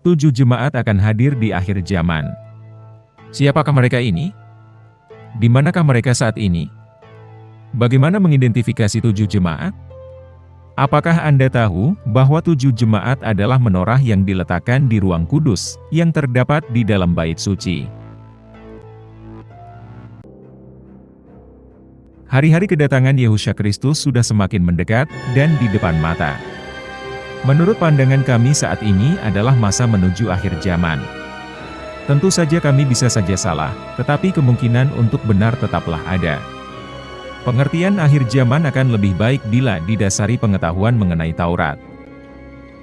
7 jemaat akan hadir di akhir zaman. Siapakah mereka ini? Di manakah mereka saat ini? Bagaimana mengidentifikasi 7 jemaat? Apakah Anda tahu bahwa 7 jemaat adalah menorah yang diletakkan di ruang kudus yang terdapat di dalam bait suci? Hari-hari kedatangan Yesus Kristus sudah semakin mendekat dan di depan mata. Menurut pandangan kami saat ini adalah masa menuju akhir zaman. Tentu saja kami bisa saja salah, tetapi kemungkinan untuk benar tetaplah ada. Pengertian akhir zaman akan lebih baik bila didasari pengetahuan mengenai Taurat.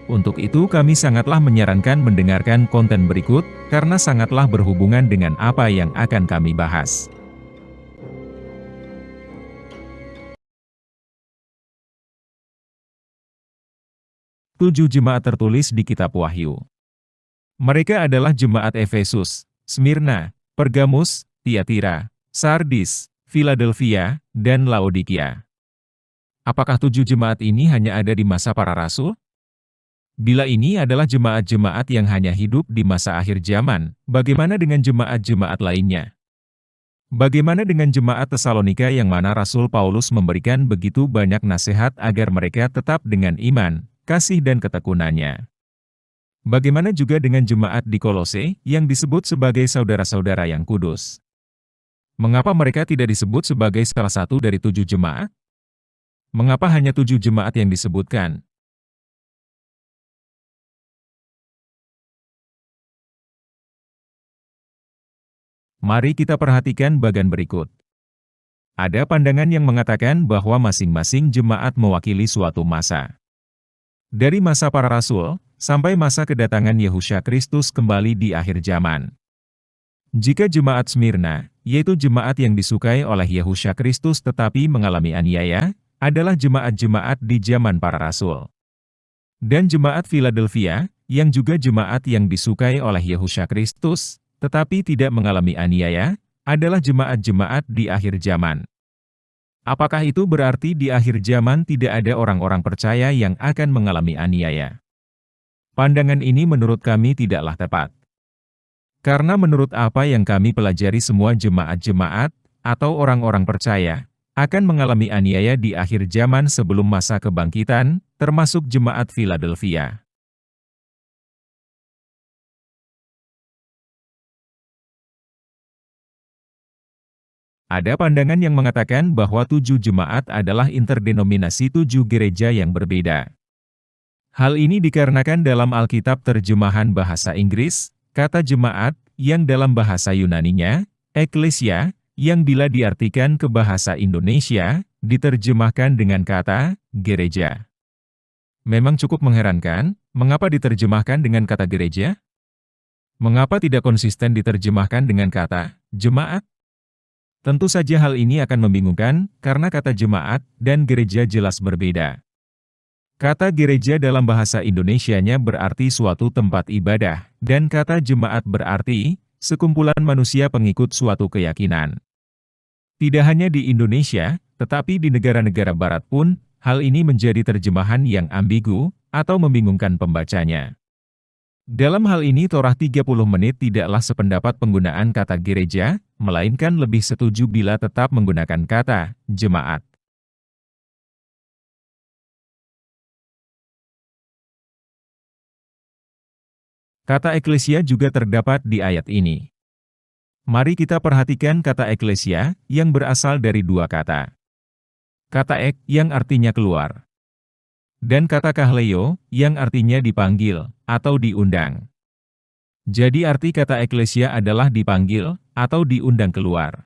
Untuk itu kami sangatlah menyarankan mendengarkan konten berikut, karena sangatlah berhubungan dengan apa yang akan kami bahas. Tujuh jemaat tertulis di Kitab Wahyu. Mereka adalah jemaat Efesus, Smyrna, Pergamus, Tiatira, Sardis, Philadelphia, dan Laodikia. Apakah 7 jemaat ini hanya ada di masa para rasul? Bila ini adalah jemaat-jemaat yang hanya hidup di masa akhir zaman, bagaimana dengan jemaat-jemaat lainnya? Bagaimana dengan jemaat Tesalonika yang mana Rasul Paulus memberikan begitu banyak nasihat agar mereka tetap dengan iman, kasih dan ketekunannya? Bagaimana juga dengan jemaat di Kolose yang disebut sebagai saudara-saudara yang kudus? Mengapa mereka tidak disebut sebagai salah satu dari 7 jemaat? Mengapa hanya 7 jemaat yang disebutkan? Mari kita perhatikan bagian berikut. Ada pandangan yang mengatakan bahwa masing-masing jemaat mewakili suatu masa. Dari masa para rasul, sampai masa kedatangan Yesus Kristus kembali di akhir zaman. Jika jemaat Smyrna, yaitu jemaat yang disukai oleh Yesus Kristus tetapi mengalami aniaya, adalah jemaat-jemaat di zaman para rasul. Dan jemaat Philadelphia, yang juga jemaat yang disukai oleh Yesus Kristus, tetapi tidak mengalami aniaya, adalah jemaat-jemaat di akhir zaman. Apakah itu berarti di akhir zaman tidak ada orang-orang percaya yang akan mengalami aniaya? Pandangan ini menurut kami tidaklah tepat. Karena menurut apa yang kami pelajari semua jemaat-jemaat, atau orang-orang percaya, akan mengalami aniaya di akhir zaman sebelum masa kebangkitan, termasuk jemaat Philadelphia. Ada pandangan yang mengatakan bahwa 7 jemaat adalah interdenominasi 7 gereja yang berbeda. Hal ini dikarenakan dalam Alkitab terjemahan bahasa Inggris, kata jemaat, yang dalam bahasa Yunaninya, eklesia, yang bila diartikan ke bahasa Indonesia, diterjemahkan dengan kata, gereja. Memang cukup mengherankan, mengapa diterjemahkan dengan kata gereja? Mengapa tidak konsisten diterjemahkan dengan kata, jemaat? Tentu saja hal ini akan membingungkan, karena kata jemaat dan gereja jelas berbeda. Kata gereja dalam bahasa Indonesianya berarti suatu tempat ibadah, dan kata jemaat berarti sekumpulan manusia pengikut suatu keyakinan. Tidak hanya di Indonesia, tetapi di negara-negara barat pun, hal ini menjadi terjemahan yang ambigu, atau membingungkan pembacanya. Dalam hal ini Torah 30 menit tidaklah sependapat penggunaan kata gereja, melainkan lebih setuju bila tetap menggunakan kata jemaat. Kata eklesia juga terdapat di ayat ini. Mari kita perhatikan kata eklesia, yang berasal dari 2 kata. Kata ek, yang artinya keluar. Dan kata kahleo, yang artinya dipanggil, atau diundang. Jadi arti kata eklesia adalah dipanggil, atau diundang keluar.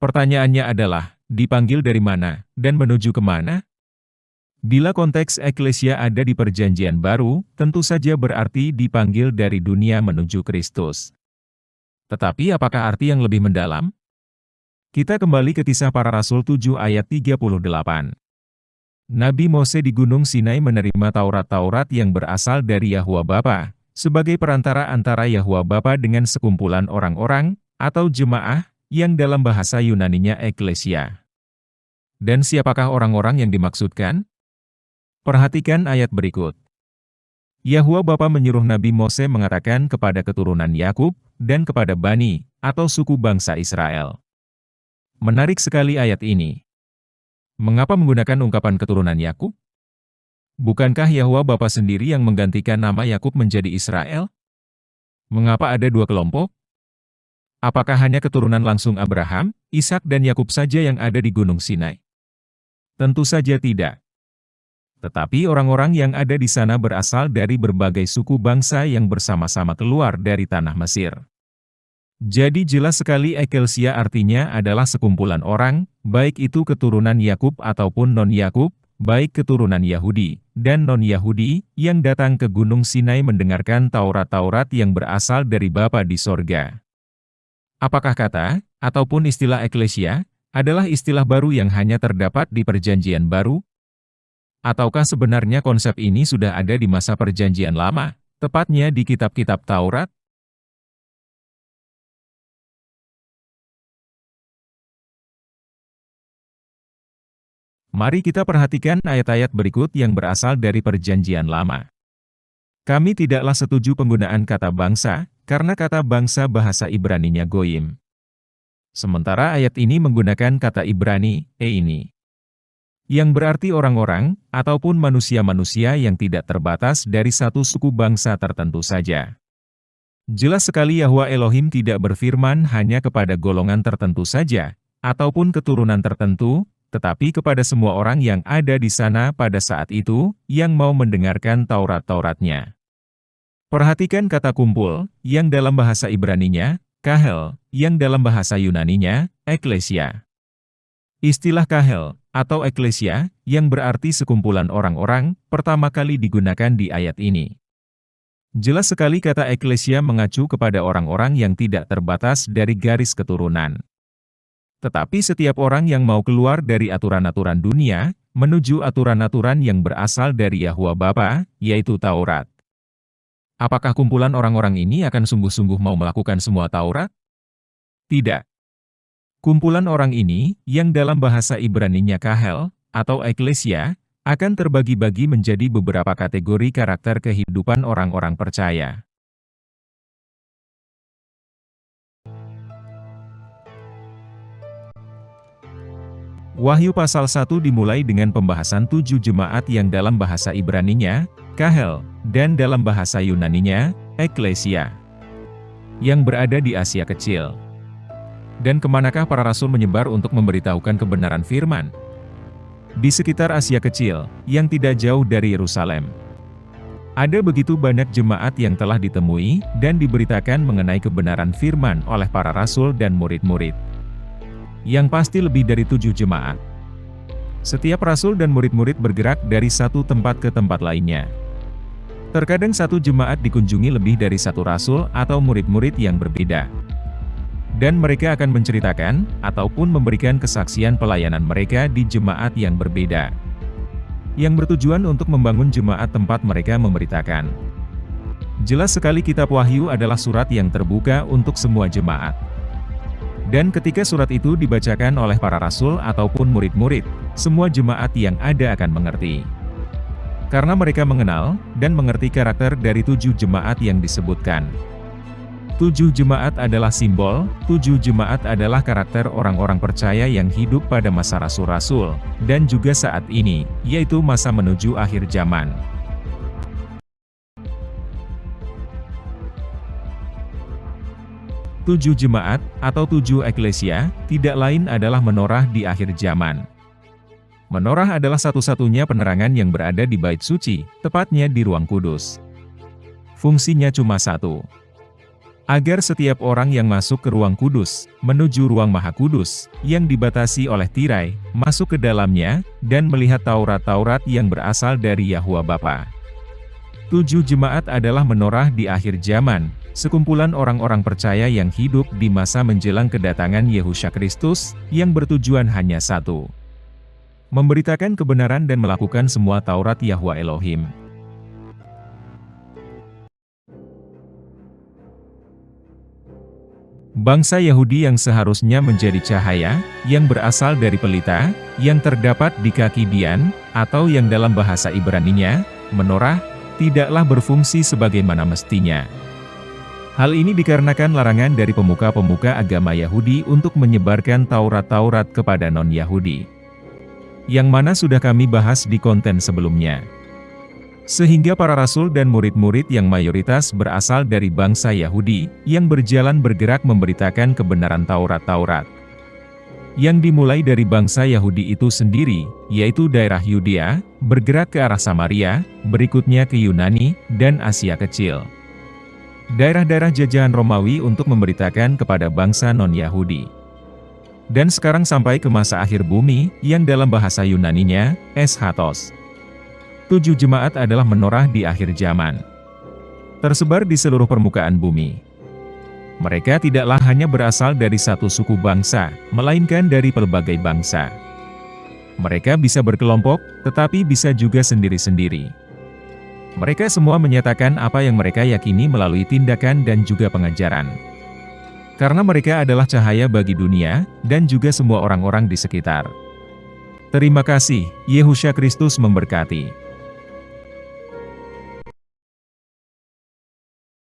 Pertanyaannya adalah, dipanggil dari mana, dan menuju kemana? Bila konteks eklesia ada di Perjanjian Baru, tentu saja berarti dipanggil dari dunia menuju Kristus. Tetapi apakah arti yang lebih mendalam? Kita kembali ke Kisah Para Rasul 7 ayat 38. Nabi Mose di Gunung Sinai menerima Taurat-Taurat yang berasal dari Yahwa Bapa, sebagai perantara antara Yahwa Bapa dengan sekumpulan orang-orang, atau jemaah, yang dalam bahasa Yunaninya eklesia. Dan siapakah orang-orang yang dimaksudkan? Perhatikan ayat berikut. Yahwa Bapa menyuruh Nabi Mose mengatakan kepada keturunan Yakub dan kepada Bani, atau suku bangsa Israel. Menarik sekali ayat ini. Mengapa menggunakan ungkapan keturunan Yakub? Bukankah Yahwa Bapa sendiri yang menggantikan nama Yakub menjadi Israel? Mengapa ada dua kelompok? Apakah hanya keturunan langsung Abraham, Ishak dan Yakub saja yang ada di Gunung Sinai? Tentu saja tidak. Tetapi orang-orang yang ada di sana berasal dari berbagai suku bangsa yang bersama-sama keluar dari tanah Mesir. Jadi jelas sekali eklesia artinya adalah sekumpulan orang, baik itu keturunan Yakub ataupun non-Yakub, baik keturunan Yahudi dan non-Yahudi, yang datang ke Gunung Sinai mendengarkan Taurat-Taurat yang berasal dari Bapa di sorga. Apakah kata, ataupun istilah eklesia, adalah istilah baru yang hanya terdapat di Perjanjian Baru? Ataukah sebenarnya konsep ini sudah ada di masa Perjanjian Lama, tepatnya di kitab-kitab Taurat? Mari kita perhatikan ayat-ayat berikut yang berasal dari Perjanjian Lama. Kami tidaklah setuju penggunaan kata bangsa, karena kata bangsa bahasa Ibraninya goyim. Sementara ayat ini menggunakan kata Ibrani, ini, yang berarti orang-orang, ataupun manusia-manusia yang tidak terbatas dari satu suku bangsa tertentu saja. Jelas sekali Yahwa Elohim tidak berfirman hanya kepada golongan tertentu saja, ataupun keturunan tertentu, tetapi kepada semua orang yang ada di sana pada saat itu, yang mau mendengarkan Taurat-Tauratnya. Perhatikan kata kumpul, yang dalam bahasa Ibraninya, kahel, yang dalam bahasa Yunaninya, eklesia. Istilah kahel, atau eklesia, yang berarti sekumpulan orang-orang, pertama kali digunakan di ayat ini. Jelas sekali kata eklesia mengacu kepada orang-orang yang tidak terbatas dari garis keturunan. Tetapi setiap orang yang mau keluar dari aturan-aturan dunia, menuju aturan-aturan yang berasal dari Yahwa Bapa, yaitu Taurat. Apakah kumpulan orang-orang ini akan sungguh-sungguh mau melakukan semua Taurat? Tidak. Kumpulan orang ini, yang dalam bahasa Ibraninya kahel, atau eklesia, akan terbagi-bagi menjadi beberapa kategori karakter kehidupan orang-orang percaya. Wahyu pasal 1 dimulai dengan pembahasan 7 jemaat yang dalam bahasa Ibraninya, kahel, dan dalam bahasa Yunaninya, eklesia, yang berada di Asia Kecil. Dan kemanakah para rasul menyebar untuk memberitahukan kebenaran firman? Di sekitar Asia Kecil, yang tidak jauh dari Yerusalem. Ada begitu banyak jemaat yang telah ditemui dan diberitakan mengenai kebenaran firman oleh para rasul dan murid-murid. Yang pasti lebih dari 7 jemaat. Setiap rasul dan murid-murid bergerak dari satu tempat ke tempat lainnya. Terkadang satu jemaat dikunjungi lebih dari satu rasul atau murid-murid yang berbeda. Dan mereka akan menceritakan, ataupun memberikan kesaksian pelayanan mereka di jemaat yang berbeda. Yang bertujuan untuk membangun jemaat tempat mereka memberitakan. Jelas sekali kitab Wahyu adalah surat yang terbuka untuk semua jemaat. Dan ketika surat itu dibacakan oleh para rasul ataupun murid-murid, semua jemaat yang ada akan mengerti. Karena mereka mengenal, dan mengerti karakter dari 7 jemaat yang disebutkan. 7 jemaat adalah simbol, 7 jemaat adalah karakter orang-orang percaya yang hidup pada masa rasul-rasul, dan juga saat ini, yaitu masa menuju akhir zaman. Tujuh jemaat, atau 7 eklesia, tidak lain adalah menorah di akhir zaman. Menorah adalah satu-satunya penerangan yang berada di Bait Suci, tepatnya di Ruang Kudus. Fungsinya cuma satu. Agar setiap orang yang masuk ke Ruang Kudus, menuju Ruang Maha Kudus, yang dibatasi oleh tirai, masuk ke dalamnya, dan melihat Taurat-Taurat yang berasal dari Yahwa Bapa. 7 jemaat adalah menorah di akhir zaman, sekumpulan orang-orang percaya yang hidup di masa menjelang kedatangan Yehusha Kristus, yang bertujuan hanya satu. Memberitakan kebenaran dan melakukan semua Taurat Yahwa Elohim. Bangsa Yahudi yang seharusnya menjadi cahaya, yang berasal dari pelita, yang terdapat di kaki Dian, atau yang dalam bahasa Ibraninya, menorah, tidaklah berfungsi sebagaimana mestinya. Hal ini dikarenakan larangan dari pemuka-pemuka agama Yahudi untuk menyebarkan Taurat-Taurat kepada non-Yahudi, yang mana sudah kami bahas di konten sebelumnya. Sehingga para rasul dan murid-murid yang mayoritas berasal dari bangsa Yahudi, yang berjalan bergerak memberitakan kebenaran Taurat-Taurat, yang dimulai dari bangsa Yahudi itu sendiri, yaitu daerah Yudea, bergerak ke arah Samaria, berikutnya ke Yunani, dan Asia Kecil. Daerah-daerah jajahan Romawi untuk memberitakan kepada bangsa non-Yahudi. Dan sekarang sampai ke masa akhir bumi, yang dalam bahasa Yunaninya, eschatos. 7 jemaat adalah menorah di akhir zaman, tersebar di seluruh permukaan bumi. Mereka tidaklah hanya berasal dari satu suku bangsa, melainkan dari pelbagai bangsa. Mereka bisa berkelompok, tetapi bisa juga sendiri-sendiri. Mereka semua menyatakan apa yang mereka yakini melalui tindakan dan juga pengajaran. Karena mereka adalah cahaya bagi dunia, dan juga semua orang-orang di sekitar. Terima kasih, Yesus Kristus memberkati.